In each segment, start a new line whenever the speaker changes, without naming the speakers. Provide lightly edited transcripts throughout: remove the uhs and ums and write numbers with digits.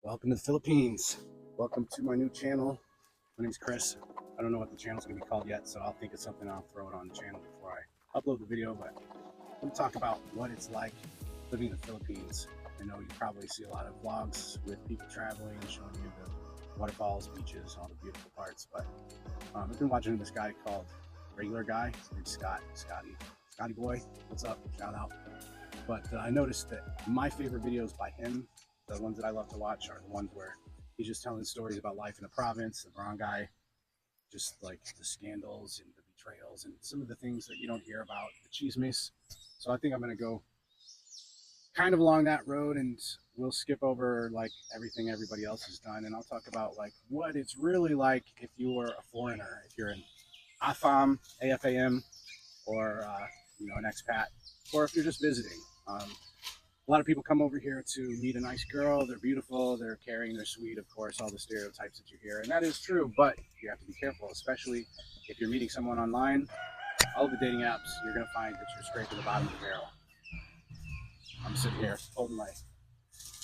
Welcome to the Philippines. Welcome to my new channel. My name's Chris. I don't know what the channel's going to be called yet, so I'll think of something and I'll throw it on the channel before I upload the video. But I'm going to talk about what it's like living in the Philippines. I know you probably see a lot of vlogs with people traveling and showing you the waterfalls, beaches, all the beautiful parts. But I've been watching this guy called Regular Guy. His name's Scotty Boy. What's up? Shout out. But I noticed that my favorite videos by him, the ones that I love to watch, are the ones where he's just telling stories about life in the province, the barangay, just like the scandals and the betrayals and some of the things that you don't hear about, the chismes. So I think I'm going to go kind of along that road, and we'll skip over like everything everybody else has done, and I'll talk about like what it's really like if you were a foreigner, if you're an AFAM, or an expat, or if you're just visiting. A lot of people come over here to meet a nice girl. They're beautiful, they're caring, they're sweet, of course, all the stereotypes that you hear. And that is true, but you have to be careful, especially if you're meeting someone online. All of the dating apps, you're going to find that you're scraping the bottom of the barrel. I'm sitting here holding my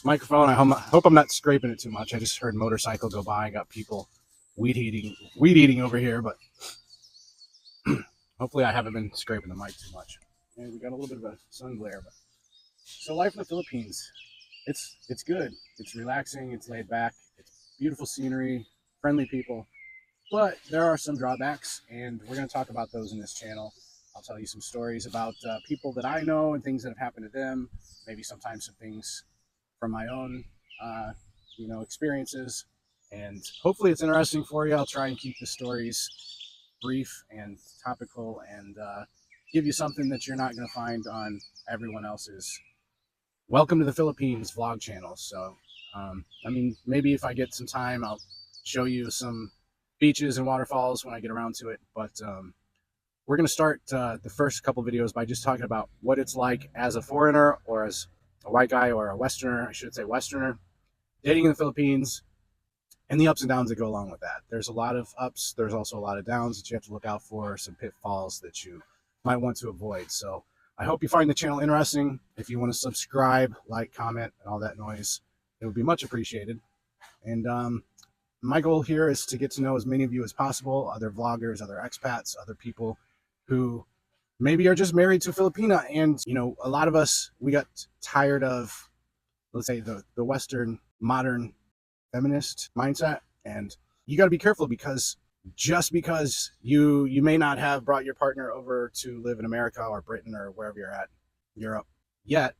microphone. I hope I'm not scraping it too much. I just heard a motorcycle go by. I got people weed eating over here, but hopefully I haven't been scraping the mic too much. And we got a little bit of a sun glare, but so life in the Philippines, it's good. It's relaxing. It's laid back. It's beautiful scenery, friendly people. But there are some drawbacks, and we're going to talk about those in this channel. I'll tell you some stories about people that I know and things that have happened to them. Maybe sometimes some things from my own, experiences. And hopefully it's interesting for you. I'll try and keep the stories brief and topical, and give you something that you're not going to find on everyone else's Welcome to the Philippines vlog channel. So, maybe if I get some time, I'll show you some beaches and waterfalls when I get around to it. But we're going to start the first couple videos by just talking about what it's like as a foreigner, or as a white guy, or a Westerner, I should say Westerner, dating in the Philippines, and the ups and downs that go along with that. There's a lot of ups. There's also a lot of downs that you have to look out for, some pitfalls that you might want to avoid. So I hope you find the channel interesting. If you want to subscribe, like, comment, and all that noise, it would be much appreciated. And my goal here is to get to know as many of you as possible, other vloggers, other expats, other people who maybe are just married to a Filipina. And, a lot of us, we got tired of, let's say, the Western modern feminist mindset. And you got to be careful, because just because you may not have brought your partner over to live in America or Britain or wherever you're at, Europe, yet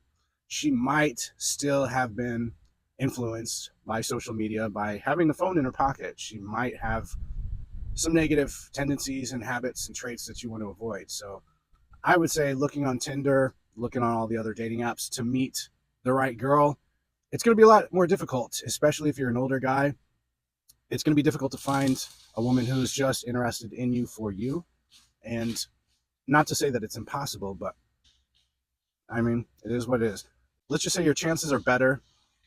she might still have been influenced by social media, by having the phone in her pocket. She might have some negative tendencies and habits and traits that you want to avoid. So I would say, looking on Tinder, looking on all the other dating apps to meet the right girl, it's going to be a lot more difficult, especially if you're an older guy. It's going to be difficult to find a woman who's just interested in you for you. And not to say that it's impossible, but it is what it is. Let's just say your chances are better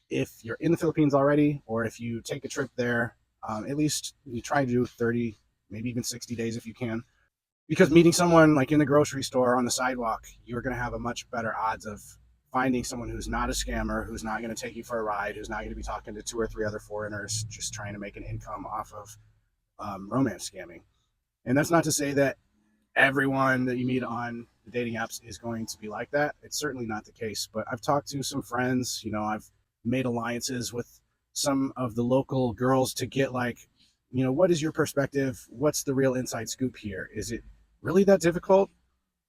if you're in the Philippines already, or if you take a trip there. At least you try to do 30, maybe even 60 days if you can. Because meeting someone like in the grocery store, on the sidewalk, you're going to have a much better odds of finding someone who's not a scammer, who's not going to take you for a ride, who's not going to be talking to 2 or 3 other foreigners just trying to make an income off of romance scamming. And that's not to say that everyone that you meet on the dating apps is going to be like that. It's certainly not the case. But I've talked to some friends, I've made alliances with some of the local girls to get what is your perspective? What's the real inside scoop here? Is it really that difficult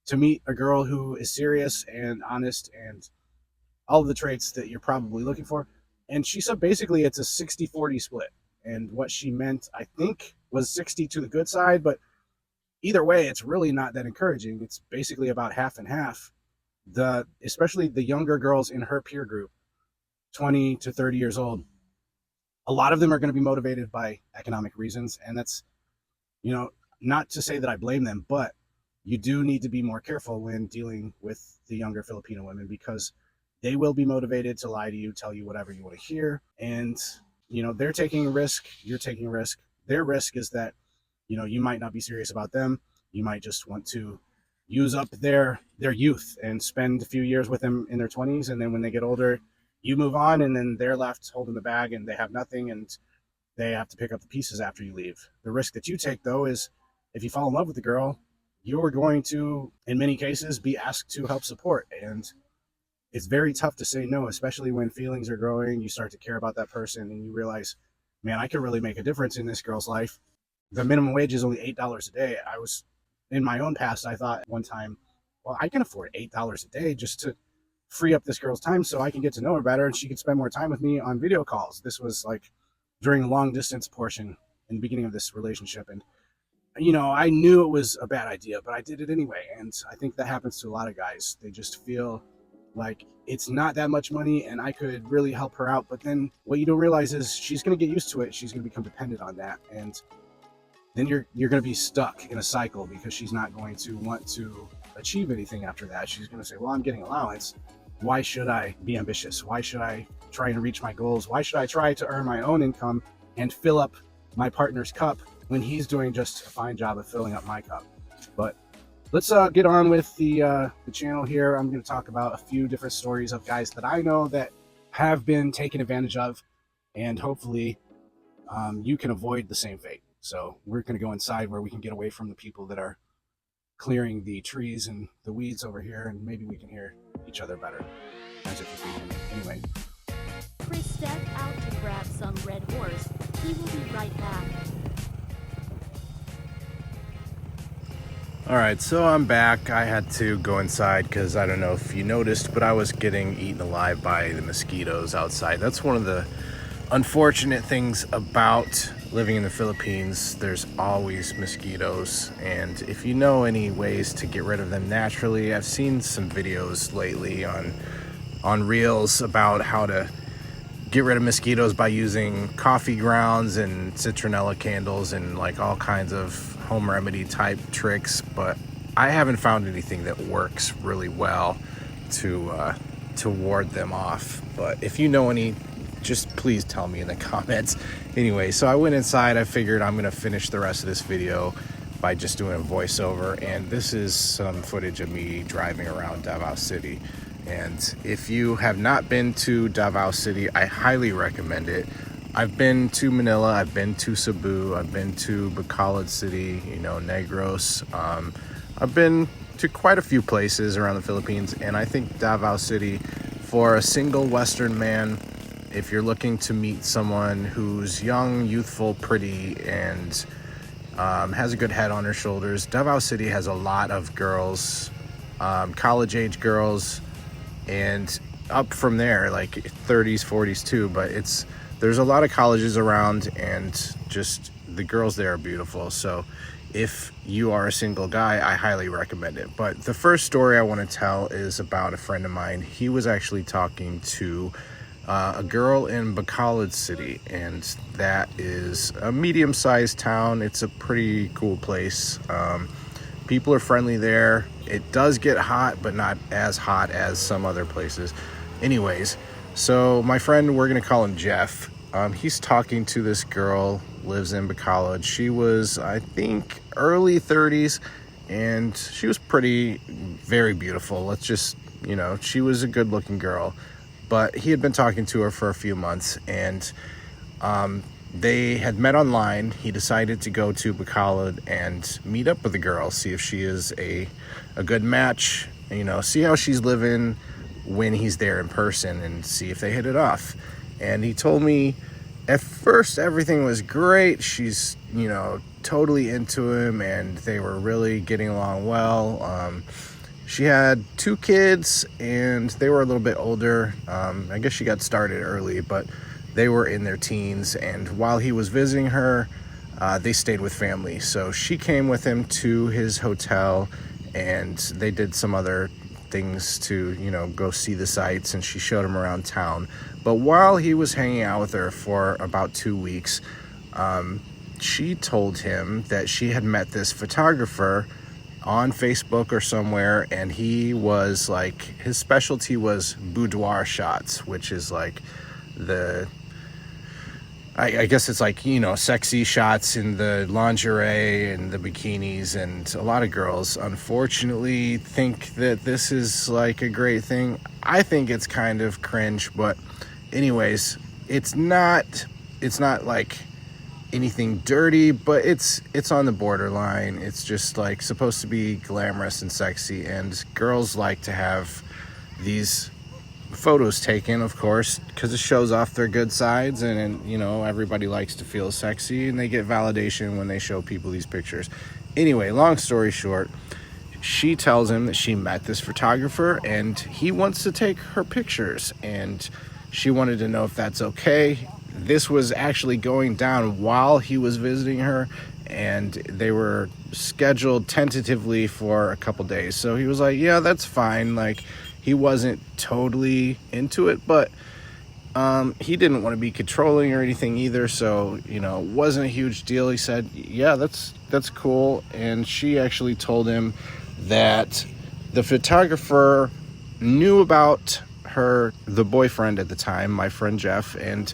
to meet a girl who is serious and honest and all of the traits that you're probably looking for? And she said basically it's a 60-40 split. And what she meant, I think, was 60 to the good side. But either way, it's really not that encouraging. It's basically about half and half. Especially the younger girls in her peer group, 20 to 30 years old, a lot of them are going to be motivated by economic reasons. And that's, not to say that I blame them, but you do need to be more careful when dealing with the younger Filipino women, because they will be motivated to lie to you, tell you whatever you want to hear. And, they're taking a risk, you're taking a risk. Their risk is that, you might not be serious about them. You might just want to use up their youth and spend a few years with them in their 20s. And then when they get older, you move on, and then they're left holding the bag and they have nothing, and they have to pick up the pieces after you leave. The risk that you take, though, is if you fall in love with the girl, you're going to, in many cases, be asked to help support. And it's very tough to say no, especially when feelings are growing. You start to care about that person and you realize, man, I can really make a difference in this girl's life. The minimum wage is only $8 a day. I was, in my own past, I thought one time, well, I can afford $8 a day just to free up this girl's time so I can get to know her better and she can spend more time with me on video calls. This was like during the long distance portion in the beginning of this relationship. And, I knew it was a bad idea, but I did it anyway. And I think that happens to a lot of guys. They just feel like it's not that much money and I could really help her out. But then what you don't realize is she's going to get used to it. She's going to become dependent on that. And then you're going to be stuck in a cycle because she's not going to want to achieve anything after that. She's going to say, well, I'm getting allowance. Why should I be ambitious? Why should I try and reach my goals? Why should I try to earn my own income and fill up my partner's cup when he's doing just a fine job of filling up my cup? But let's get on with the channel here. I'm going to talk about a few different stories of guys that I know that have been taken advantage of, and hopefully you can avoid the same fate. So we're going to go inside where we can get away from the people that are clearing the trees and the weeds over here, and maybe we can hear each other better. As if we can. Anyway.
Chris stepped out to grab some red horse. He will be right back.
Alright, so I'm back. I had to go inside because I don't know if you noticed, but I was getting eaten alive by the mosquitoes outside. That's one of the unfortunate things about living in the Philippines. There's always mosquitoes, and if you know any ways to get rid of them naturally, I've seen some videos lately on Reels about how to get rid of mosquitoes by using coffee grounds and citronella candles and like all kinds of home remedy type tricks, but I haven't found anything that works really well to ward them off. But if you know any, just please tell me in the comments. Anyway, so I went inside. I figured I'm gonna finish the rest of this video by just doing a voiceover, and this is some footage of me driving around Davao City. And if you have not been to Davao City, I highly recommend it. I've been to Manila, I've been to Cebu, I've been to Bacalod City, Negros. I've been to quite a few places around the Philippines, and I think Davao City, for a single Western man, if you're looking to meet someone who's young, youthful, pretty, and has a good head on her shoulders, Davao City has a lot of girls, college-age girls, and up from there, like 30s, 40s too, but there's a lot of colleges around, and just the girls there are beautiful. So if you are a single guy, I highly recommend it. But the first story I want to tell is about a friend of mine. He was actually talking to a girl in Bacalod City, and that is a medium-sized town. It's a pretty cool place. People are friendly there. It does get hot, but not as hot as some other places. Anyways, so my friend, we're gonna call him Jeff. He's talking to this girl, lives in Bacalod. She was, I think, early 30s, and she was very beautiful. Let's just, she was a good-looking girl. But he had been talking to her for a few months, and they had met online. He decided to go to Bacalod and meet up with the girl, see if she is a good match, see how she's living when he's there in person, and see if they hit it off. And he told me at first everything was great. She's, totally into him, and they were really getting along well. She had 2 kids, and they were a little bit older. I guess she got started early, but they were in their teens. And while he was visiting her, they stayed with family. So she came with him to his hotel, and they did some other things to, go see the sights, and she showed him around town. But while he was hanging out with her for about 2 weeks, she told him that she had met this photographer on Facebook or somewhere, and he was like, his specialty was boudoir shots, which is like I guess it's like, sexy shots in the lingerie and the bikinis. And a lot of girls, unfortunately, think that this is like a great thing. I think it's kind of cringe, but anyways, it's not like anything dirty, but it's on the borderline. It's just like supposed to be glamorous and sexy, and girls like to have these photos taken, of course, because it shows off their good sides, and you know, everybody likes to feel sexy, and they get validation when they show people these pictures. Anyway, long story short, she tells him that she met this photographer and he wants to take her pictures, and she wanted to know if that's okay. This was actually going down while he was visiting her, and they were scheduled tentatively for a couple days. So he was like, yeah, that's fine. Like, he wasn't totally into it, but he didn't want to be controlling or anything either. So, you know, it wasn't a huge deal. He said, yeah, that's cool. And she actually told him that the photographer knew about the boyfriend at the time, my friend Jeff, and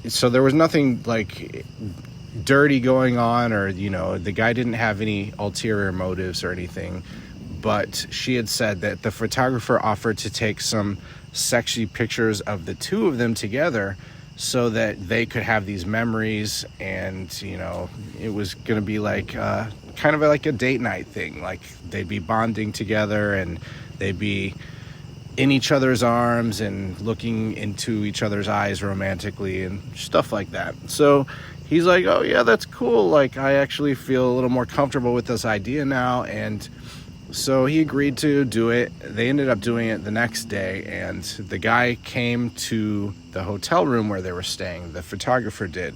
so there was nothing like dirty going on, or, you know, the guy didn't have any ulterior motives or anything. But she had said that the photographer offered to take some sexy pictures of the two of them together so that they could have these memories, and, you know, it was going to be like kind of like a date night thing. Like, they'd be bonding together and they'd be in each other's arms and looking into each other's eyes romantically and stuff like that. So he's like, oh yeah, that's cool. Like, I actually feel a little more comfortable with this idea now. And so he agreed to do it. They ended up doing it the next day, and the guy came to the hotel room where they were staying. The photographer did.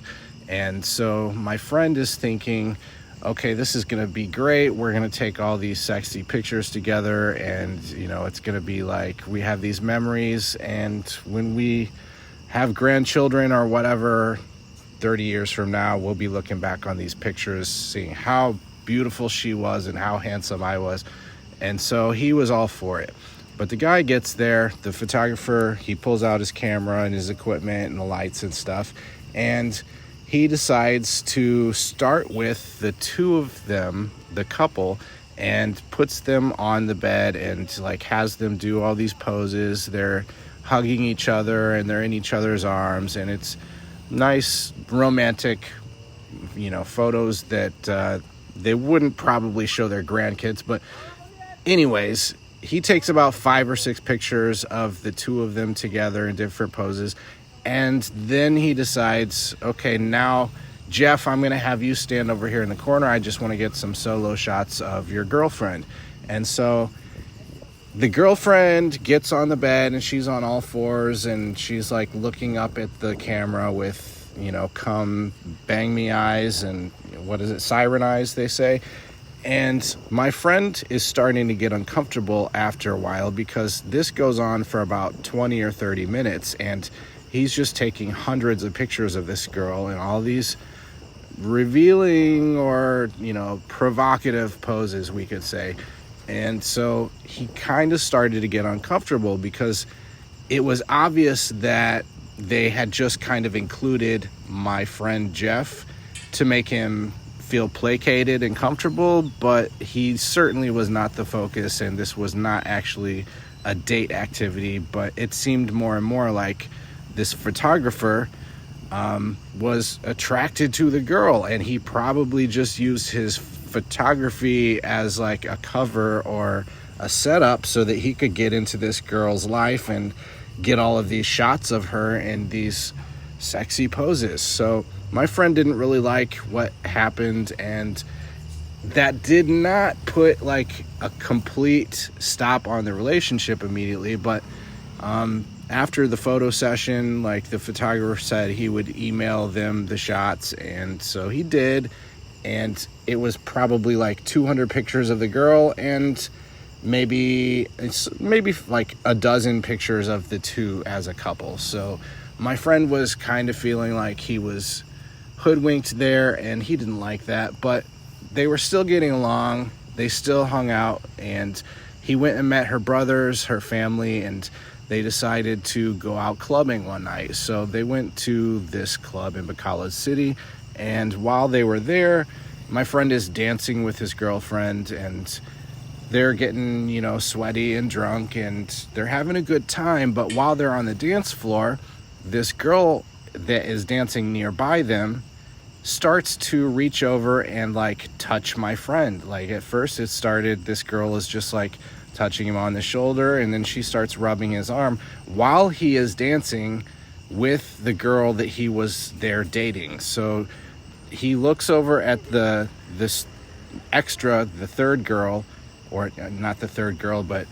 And so my friend is thinking, okay, this is going to be great. We're going to take all these sexy pictures together, and, you know, it's going to be like we have these memories, and when we have grandchildren or whatever, 30 years from now, we'll be looking back on these pictures, seeing how beautiful she was and how handsome I was. And so he was all for it. But the guy gets there, the photographer, he pulls out his camera and his equipment and the lights and stuff, and he decides to start with the two of them, the couple, and puts them on the bed and like has them do all these poses. They're hugging each other and they're in each other's arms, and it's nice romantic, you know, photos that they wouldn't probably show their grandkids. But anyways, he takes about 5 or 6 pictures of the two of them together in different poses. And then he decides, okay, now, Jeff, I'm going to have you stand over here in the corner. I just want to get some solo shots of your girlfriend. And so the girlfriend gets on the bed and she's on all fours and she's like looking up at the camera with, you know, come bang me eyes and what is it, siren eyes, they say. And my friend is starting to get uncomfortable after a while because this goes on for about 20 or 30 minutes, and he's just taking hundreds of pictures of this girl in all these revealing or, you know, provocative poses, we could say. And so he kind of started to get uncomfortable because it was obvious that they had just kind of included my friend Jeff to make him feel placated and comfortable, but he certainly was not the focus, and this was not actually a date activity. But it seemed more and more like this photographer was attracted to the girl, and he probably just used his photography as like a cover or a setup so that he could get into this girl's life and get all of these shots of her in these sexy poses. So my friend didn't really like what happened, and that did not put like a complete stop on the relationship immediately. But after the photo session, like, the photographer said he would email them the shots, and so he did. And it was probably like 200 pictures of the girl and maybe like a dozen pictures of the two as a couple. So my friend was kind of feeling like he was hoodwinked there, and he didn't like that. But they were still getting along. They still hung out, and he went and met her brothers, her family, and they decided to go out clubbing one night. So they went to this club in Bacalod City, and while they were there, my friend is dancing with his girlfriend, and they're getting, you know, sweaty and drunk, and they're having a good time. But while they're on the dance floor, this girl that is dancing nearby them starts to reach over and like touch my friend. Like at first it started, this girl is just like touching him on the shoulder, and then she starts rubbing his arm while he is dancing with the girl that he was there dating. So he looks over at this extra, the third girl, or not the third girl, but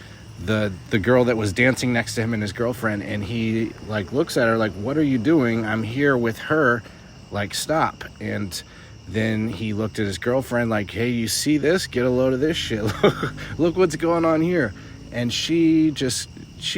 the girl that was dancing next to him and his girlfriend, and he like looks at her like, what are you doing? I'm here with her, like stop. And then he looked at his girlfriend like, hey, you see this? Get a load of this shit. Look what's going on here. And she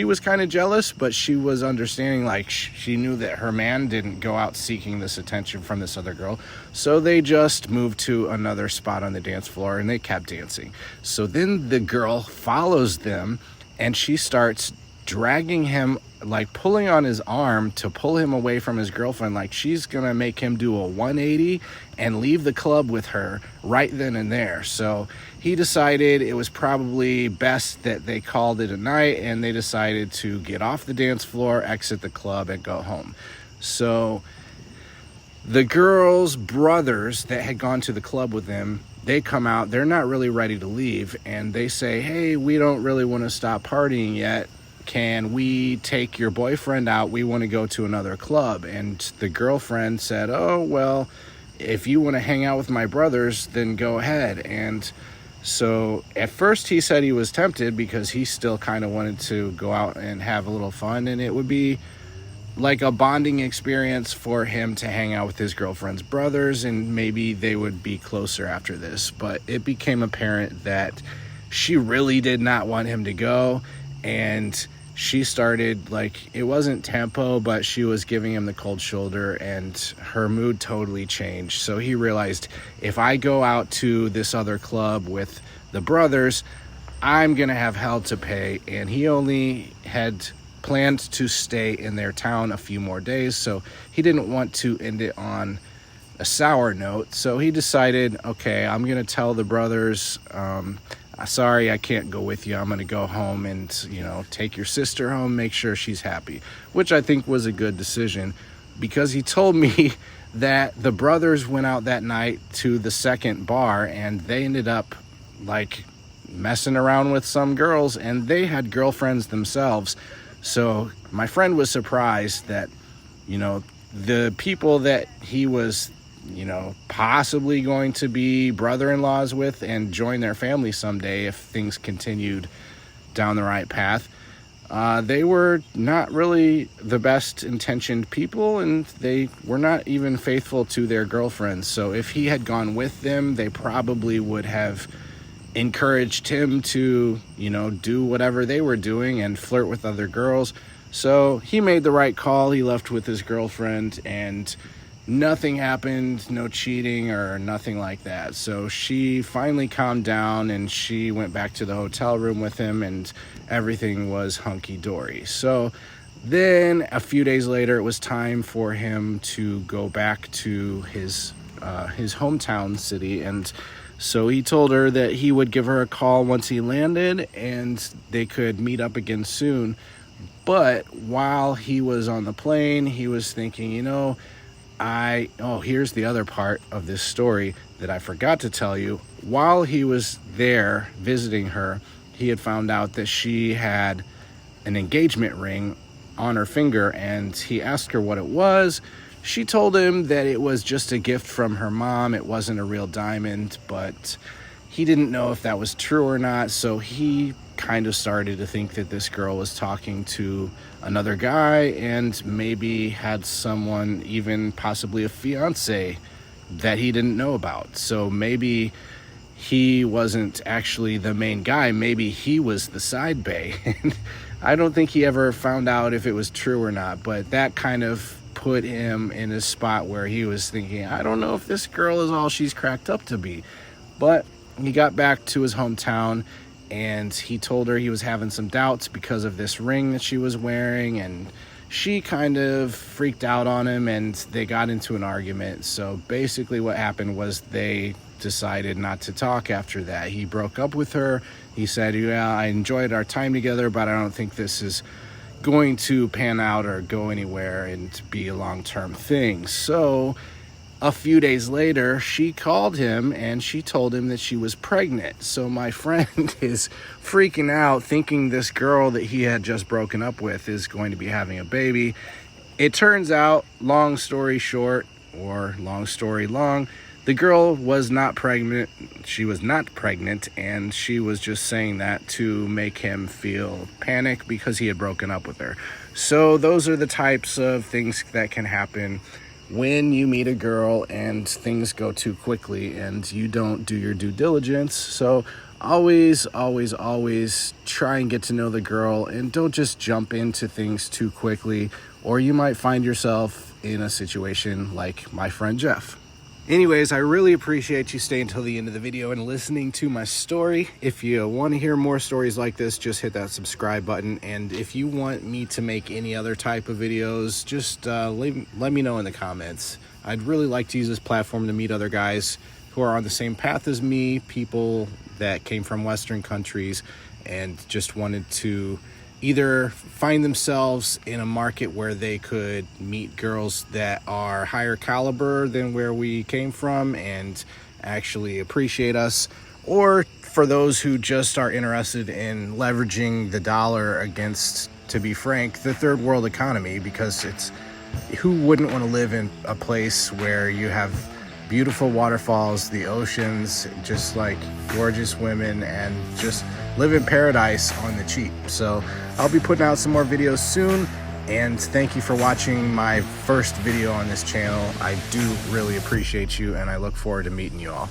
was kind of jealous, but she was understanding, like she knew that her man didn't go out seeking this attention from this other girl. So they just moved to another spot on the dance floor and they kept dancing. So then the girl follows them and she starts dragging him, like pulling on his arm to pull him away from his girlfriend, like she's gonna make him do a 180 and leave the club with her right then and there. So he decided it was probably best that they called it a night, and they decided to get off the dance floor, exit the club, and go home. So the girls' brothers that had gone to the club with them, they come out, they're not really ready to leave, and they say, hey, we don't really want to stop partying yet. Can we take your boyfriend out? We want to go to another club. And the girlfriend said, oh, well, if you want to hang out with my brothers, then go ahead. And so at first he said he was tempted because he still kind of wanted to go out and have a little fun, and it would be like a bonding experience for him to hang out with his girlfriend's brothers, and maybe they would be closer after this. But it became apparent that she really did not want him to go, and she started, like, it wasn't tempo, but she was giving him the cold shoulder, and her mood totally changed. So he realized, if I go out to this other club with the brothers, I'm gonna have hell to pay. And he only had planned to stay in their town a few more days, so he didn't want to end it on a sour note. So he decided, okay, I'm gonna tell the brothers, sorry, I can't go with you. I'm going to go home and, you know, take your sister home, make sure she's happy, which I think was a good decision, because he told me that the brothers went out that night to the second bar and they ended up like messing around with some girls, and they had girlfriends themselves. So my friend was surprised that, you know, the people that he was, you know, possibly going to be brother-in-laws with and join their family someday if things continued down the right path, they were not really the best intentioned people, and they were not even faithful to their girlfriends. So if he had gone with them, they probably would have encouraged him to, you know, do whatever they were doing and flirt with other girls. So he made the right call. He left with his girlfriend, and nothing happened, no cheating or nothing like that. So she finally calmed down and she went back to the hotel room with him, and everything was hunky-dory. So then a few days later, it was time for him to go back to his hometown city. And so he told her that he would give her a call once he landed and they could meet up again soon. But while he was on the plane, he was thinking, you know, here's the other part of this story that I forgot to tell you. While he was there visiting her, he had found out that she had an engagement ring on her finger, and he asked her what it was. She told him that it was just a gift from her mom. It wasn't a real diamond, but he didn't know if that was true or not. So he kind of started to think that this girl was talking to another guy and maybe had someone, even possibly a fiance, that he didn't know about. So maybe he wasn't actually the main guy. Maybe he was the side bae. And I don't think he ever found out if it was true or not, but that kind of put him in a spot where he was thinking, I don't know if this girl is all she's cracked up to be. But he got back to his hometown, and he told her he was having some doubts because of this ring that she was wearing, and she kind of freaked out on him, and they got into an argument. So basically what happened was they decided not to talk after that. He broke up with her. He said, yeah, I enjoyed our time together, but I don't think this is going to pan out or go anywhere and be a long-term thing. So a few days later, she called him and she told him that she was pregnant. So my friend is freaking out, thinking this girl that he had just broken up with is going to be having a baby. It turns out, long story short, or long story long, the girl was not pregnant. She was not pregnant, and she was just saying that to make him feel panic because he had broken up with her. So those are the types of things that can happen when you meet a girl and things go too quickly and you don't do your due diligence. So always try and get to know the girl and don't just jump into things too quickly, or you might find yourself in a situation like my friend Jeff. Anyways, I really appreciate you staying until the end of the video and listening to my story. If you want to hear more stories like this, just hit that subscribe button. And if you want me to make any other type of videos, just let me know in the comments. I'd really like to use this platform to meet other guys who are on the same path as me, people that came from Western countries and just wanted to either find themselves in a market where they could meet girls that are higher caliber than where we came from and actually appreciate us, or for those who just are interested in leveraging the dollar against, to be frank, the third world economy, because who wouldn't want to live in a place where you have beautiful waterfalls, the oceans, just like gorgeous women, and just live in paradise on the cheap. So I'll be putting out some more videos soon, and thank you for watching my first video on this channel. I do really appreciate you, and I look forward to meeting you all.